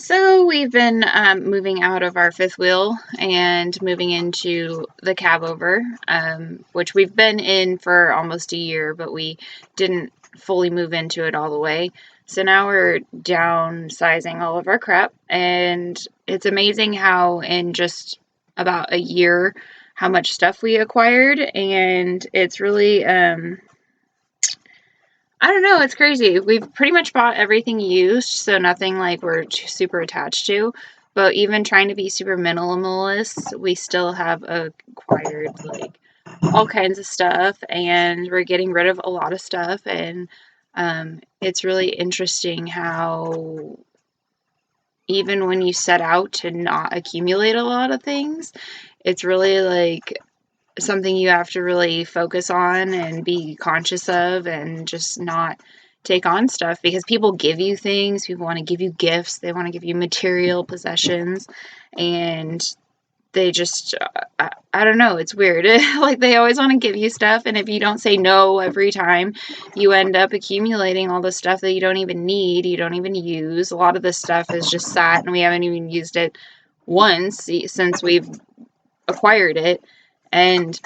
So we've been moving out of our fifth wheel and moving into the cab over, which we've been in for almost a year, but we didn't fully move into it all the way. So now we're downsizing all of our crap, and it's amazing how in just about a year how much stuff we acquired, and it's really I don't know, it's crazy. We've pretty much bought everything used, so nothing like we're super attached to. But even trying to be super minimalist, we still have acquired like all kinds of stuff, and we're getting rid of a lot of stuff. And it's really interesting how even when you set out to not accumulate a lot of things, it's really like something you have to really focus on and be conscious of, and just not take on stuff because people give you things, people want to give you gifts, they want to give you material possessions, and they just I don't know, it's weird. Like they always want to give you stuff, and if you don't say no every time, you end up accumulating all the stuff that you don't even need, you don't even use. A lot of this stuff is just sat and we haven't even used it once since we've acquired it, and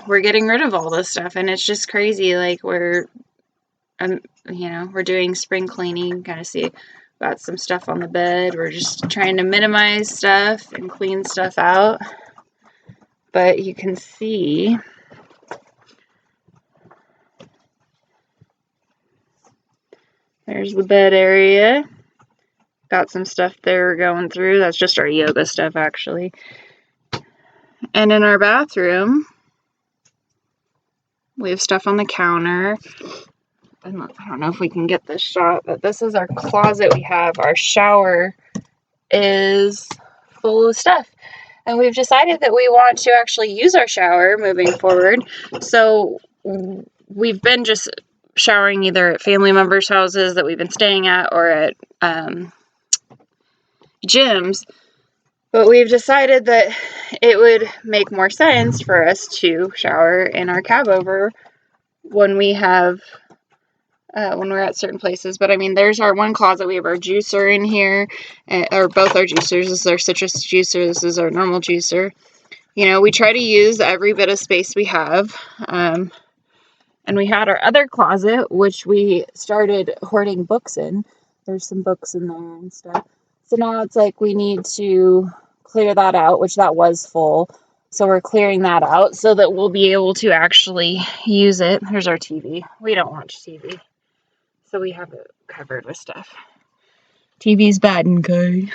we're getting rid of all this stuff, and it's just crazy. Like we're we're doing spring cleaning, kind of see got some stuff on the bed. We're just trying to minimize stuff and clean stuff out, but you can see there's the bed area. Got some stuff there we're going through. That's just our yoga stuff actually. And in our bathroom we have stuff on the counter. I don't know if we can get this shot, but this is our closet we have. Our shower is full of stuff, and we've decided that we want to actually use our shower moving forward. So we've been just showering either at family members' houses that we've been staying at or at gyms, but we've decided that it would make more sense for us to shower in our cab over when we have when we're at certain places. But I mean, there's our one closet. We have our juicer in here, or both our juicers. This is our citrus juicer. This is our normal juicer. You know, we try to use every bit of space we have. And we had our other closet, which we started hoarding books in. There's some books in there and stuff. So now it's like we need to clear that out, which that was full. So we're clearing that out so that we'll be able to actually use it. Here's our TV. We don't watch TV, so we have it covered with stuff. TV's bad and good.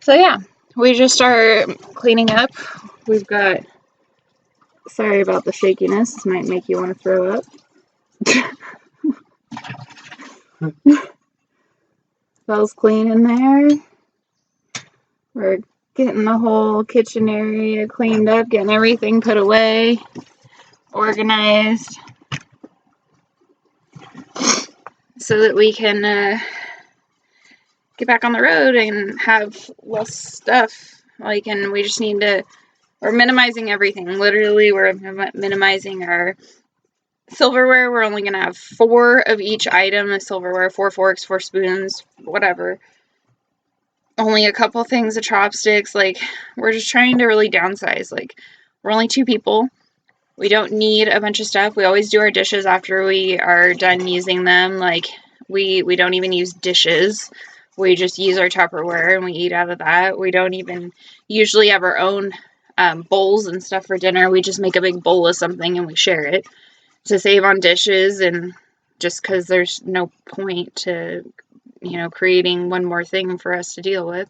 So yeah, we just start cleaning up. We've got, sorry about the shakiness, this might make you want to throw up. Smells clean in there. We're getting the whole kitchen area cleaned up, getting everything put away, organized, so that we can get back on the road and have less stuff. Like, and we just need to, we're minimizing everything. Literally, we're minimizing our silverware. We're only going to have 4 of each item of silverware, 4 forks, 4 spoons, whatever. Only a couple things of chopsticks. Like, we're just trying to really downsize. Like, we're only 2 people. We don't need a bunch of stuff. We always do our dishes after we are done using them. Like, we don't even use dishes. We just use our Tupperware and we eat out of that. We don't even usually have our own bowls and stuff for dinner. We just make a big bowl of something and we share it to save on dishes, and just because there's no point to, creating one more thing for us to deal with.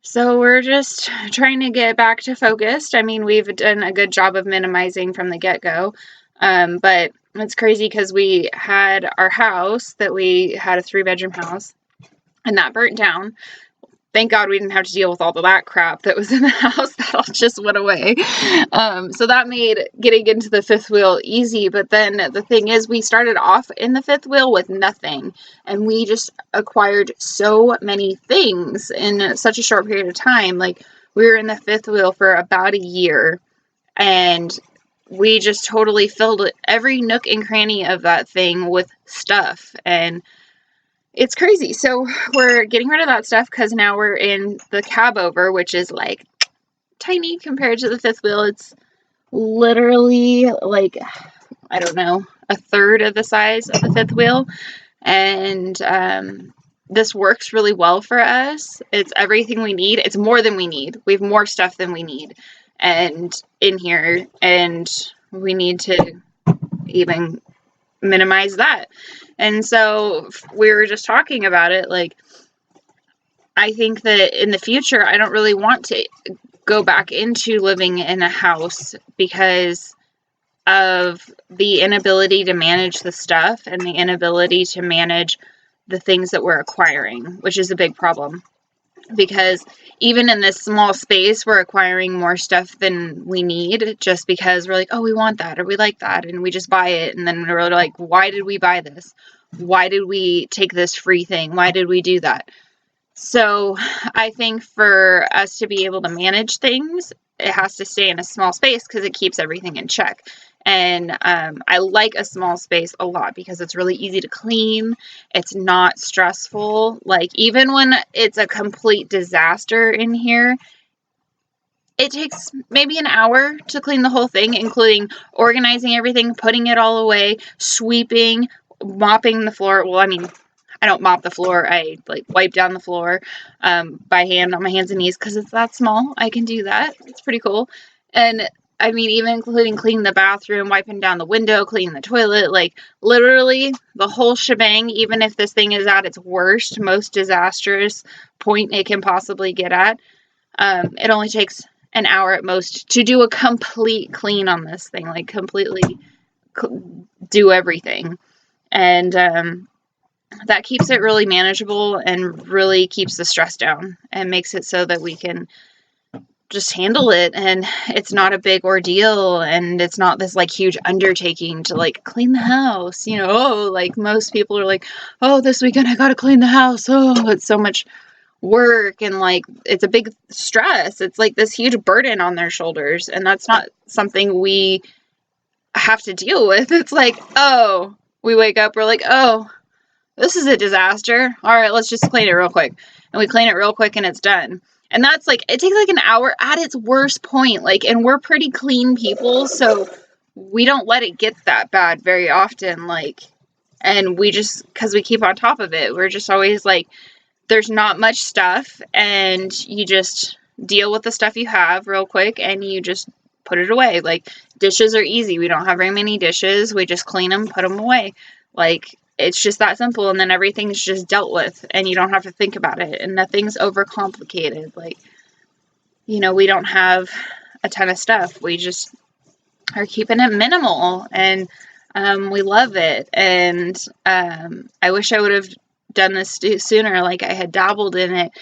So we're just trying to get back to focused. I mean, we've done a good job of minimizing from the get-go, but it's crazy because we had our house that we had a 3-bedroom house, and that burnt down. Thank God we didn't have to deal with all of that crap that was in the house. That all just went away. So that made getting into the 5th wheel easy. But then the thing is, we started off in the 5th wheel with nothing. And we just acquired so many things in such a short period of time. Like, we were in the 5th wheel for about a year. And we just totally filled every nook and cranny of that thing with stuff. And it's crazy. So we're getting rid of that stuff because now we're in the cab over, which is like tiny compared to the fifth wheel. It's literally like, I don't know, a third of the size of the fifth wheel. And this works really well for us. It's everything we need. It's more than we need. We have more stuff than we need and in here, and we need to even minimize that. And so we were just talking about it, like, I think that in the future I don't really want to go back into living in a house because of the inability to manage the stuff and the inability to manage the things that we're acquiring, which is a big problem. Because even in this small space, we're acquiring more stuff than we need just because we're like, oh, we want that or we like that, and we just buy it. And then we're like, why did we buy this? Why did we take this free thing? Why did we do that? So I think for us to be able to manage things, it has to stay in a small space because it keeps everything in check. And I like a small space a lot because it's really easy to clean. It's not stressful. Like, even when it's a complete disaster in here, it takes maybe an hour to clean the whole thing, including organizing everything, putting it all away, sweeping, mopping the floor. Well, I mean, I don't mop the floor. I like wipe down the floor by hand on my hands and knees because it's that small. I can do that. It's pretty cool. And I mean, even including cleaning the bathroom, wiping down the window, cleaning the toilet, like literally the whole shebang, even if this thing is at its worst, most disastrous point it can possibly get at. It only takes an hour at most to do a complete clean on this thing, like completely do everything. And that keeps it really manageable and really keeps the stress down and makes it so that we can just handle it, and it's not a big ordeal, and it's not this like huge undertaking to like clean the house, you know. Oh, like most people are like, oh, this weekend I gotta clean the house. Oh, it's so much work, and like it's a big stress. It's like this huge burden on their shoulders, and that's not something we have to deal with. It's like, oh, we wake up, we're like, oh, this is a disaster. All right, let's just clean it real quick. And we clean it real quick and it's done. And that's like, it takes like an hour at its worst point. Like, and we're pretty clean people, so we don't let it get that bad very often. Like, and we just, because we keep on top of it, we're just always like, there's not much stuff, and you just deal with the stuff you have real quick and you just put it away. Like, dishes are easy. We don't have very many dishes. We just clean them, put them away. Like, it's just that simple, and then everything's just dealt with, and you don't have to think about it, and nothing's overcomplicated. Like, you know, we don't have a ton of stuff. We just are keeping it minimal, and we love it. And I wish I would have done this sooner. Like, I had dabbled in it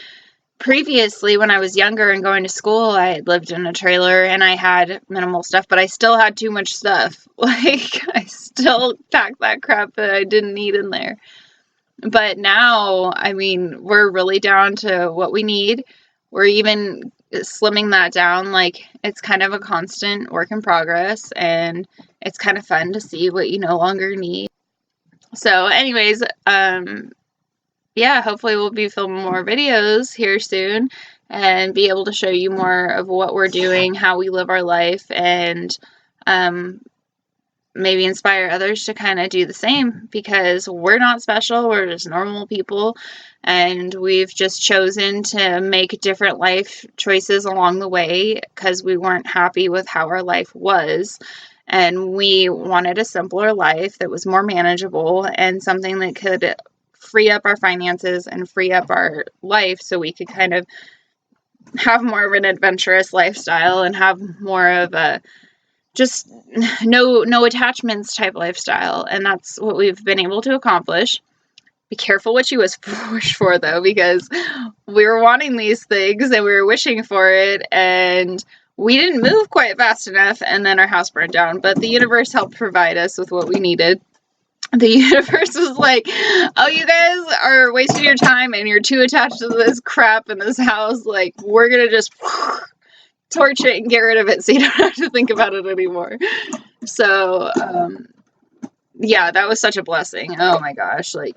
previously when I was younger and going to school. I had lived in a trailer and I had minimal stuff, but I still had too much stuff. Like, I still packed that crap that I didn't need in there. But now, I mean, we're really down to what we need. We're even slimming that down. Like, it's kind of a constant work in progress, and it's kind of fun to see what you no longer need. So anyways, yeah, hopefully we'll be filming more videos here soon and be able to show you more of what we're doing, how we live our life, and maybe inspire others to kind of do the same, because we're not special. We're just normal people, and we've just chosen to make different life choices along the way because we weren't happy with how our life was. And we wanted a simpler life that was more manageable and something that could free up our finances and free up our life so we could kind of have more of an adventurous lifestyle and have more of a just no attachments type lifestyle. And that's what we've been able to accomplish. Be careful what you wish for, though, because we were wanting these things and we were wishing for it, and we didn't move quite fast enough, and then our house burned down. But the universe helped provide us with what we needed. The universe was like, oh, you guys are wasting your time and you're too attached to this crap in this house. Like, we're going to just torch it and get rid of it so you don't have to think about it anymore. So, yeah, that was such a blessing. Oh my gosh. Like,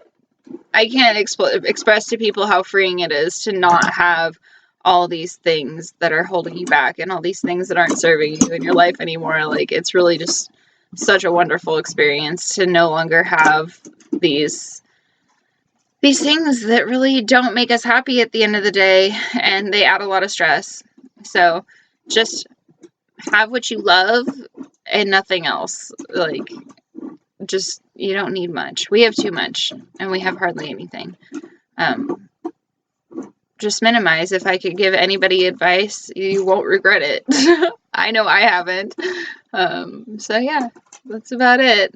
I can't express to people how freeing it is to not have all these things that are holding you back and all these things that aren't serving you in your life anymore. Like, it's really just such a wonderful experience to no longer have these things that really don't make us happy at the end of the day, and they add a lot of stress. So just have what you love and nothing else. Like, just, you don't need much. We have too much, and we have hardly anything. Just minimize. If I could give anybody advice, you won't regret it. I know I haven't. So yeah, that's about it.